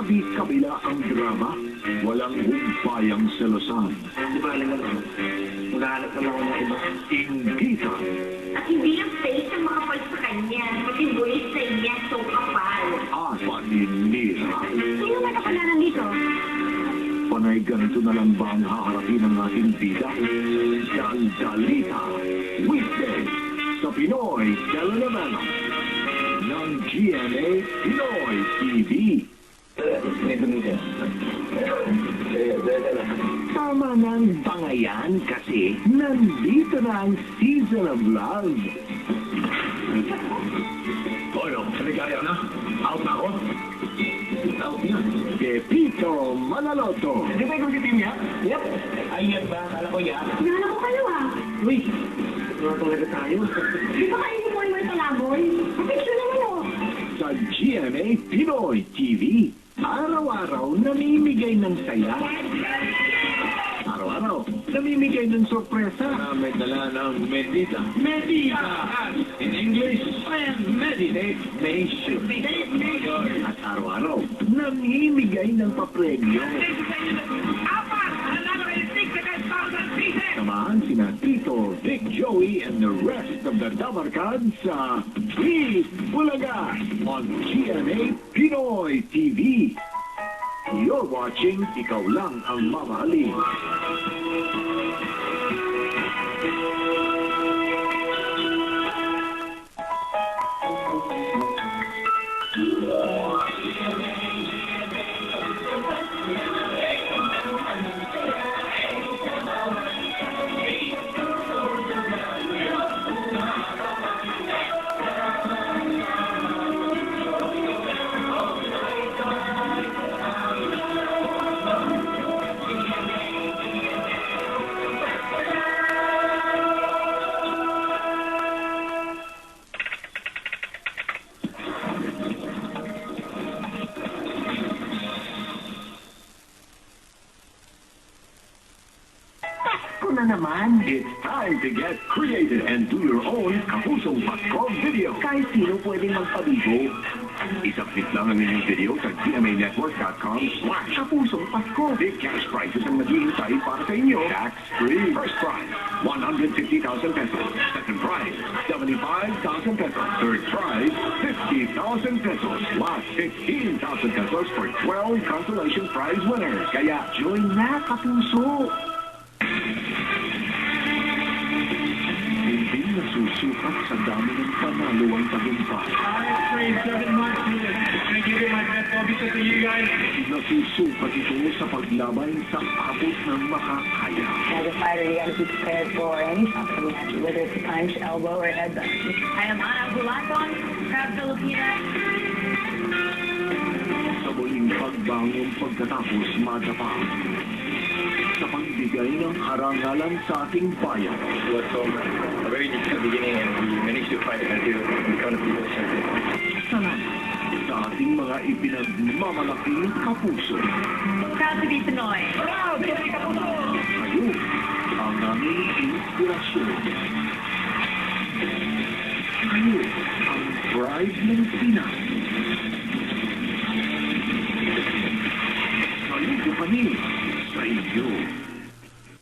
Kabi-kabila ang drama, walang humpayang selosan. Di ba, alam mo, maghahanap naman ako ng iba. Inggitan, At hindi yung face ang makapal sa kanya, pati buwis sa niya, so kapal. at paninira. Sino ba nakalanan dito? Panay ganito na lang ba ang haharapin ng ating bida? Dandalita, weekday, sa Pinoy Telenovela ng GMA Pinoy TV. May dumida. Tama ng bangayan kasi nandito na ang Season of Love. Oyo, saligaya na. Out na ako. Out na. Pepito Manaloto. Di ba ikaw si Tim ya? Yep. Ay, yan ba? Kala ko ya. Nala ko kayo ah. Uy, wala talaga tayo. Di ba kayo mo yung talaboy? Picture naman oh. Sa GMA Pinoy TV, araw-araw namimigay ng saya. Araw-araw namimigay ng sorpresa. May dala ng Medita. Medita! In English, meditate nation. At araw-araw namimigay ng papremyo. Samahan sina Tito, Vic, Joey, and the rest of the Dabarkad sa Please Bulaga on GMA Pinoy TV. You're watching Ikaw Lang Ang Mamahalin. Na naman, it's time to get creative and do your own Kapusong Pasko video. Kahit sino pwedeng magpabigo. Isubmit lang ang inyong video sa gmanetwork.com/Kapusong Pasko. Big cash prizes ang naghihintay para sa inyo. Tax-free. First prize, 150,000 pesos. Second prize, 75,000 pesos. Third prize, 50,000 pesos. Last, 15,000 pesos for 12 consolation prize winners. Kaya join na, Kapuso! Hindi nasusukat sa dami ng panalo ang tagumpay. Praise God and Mark. Can I give you my best obito to you guys? Nasusukat ito sa paglaban sa abot ng makakaya. As a fighter, you got to be prepared for any something, whether it's a punch, elbow, or headbutt. I am Ana Bulaton, proud Filipina. Sa muling pagbangon pagkatapos madapa. Sa pagbigay ng karangalan sa ating bayan. It was so a very difficult beginning and we managed to fight until we found a people champion. Salamat sa ating mga ipinagmamalaking kapuso. Proud to be Pinoy. Proud to be Kapuso! Kayo ang aming inspirasyon. Kayo ang pride ng Pinas. Kayo kami sa inyo.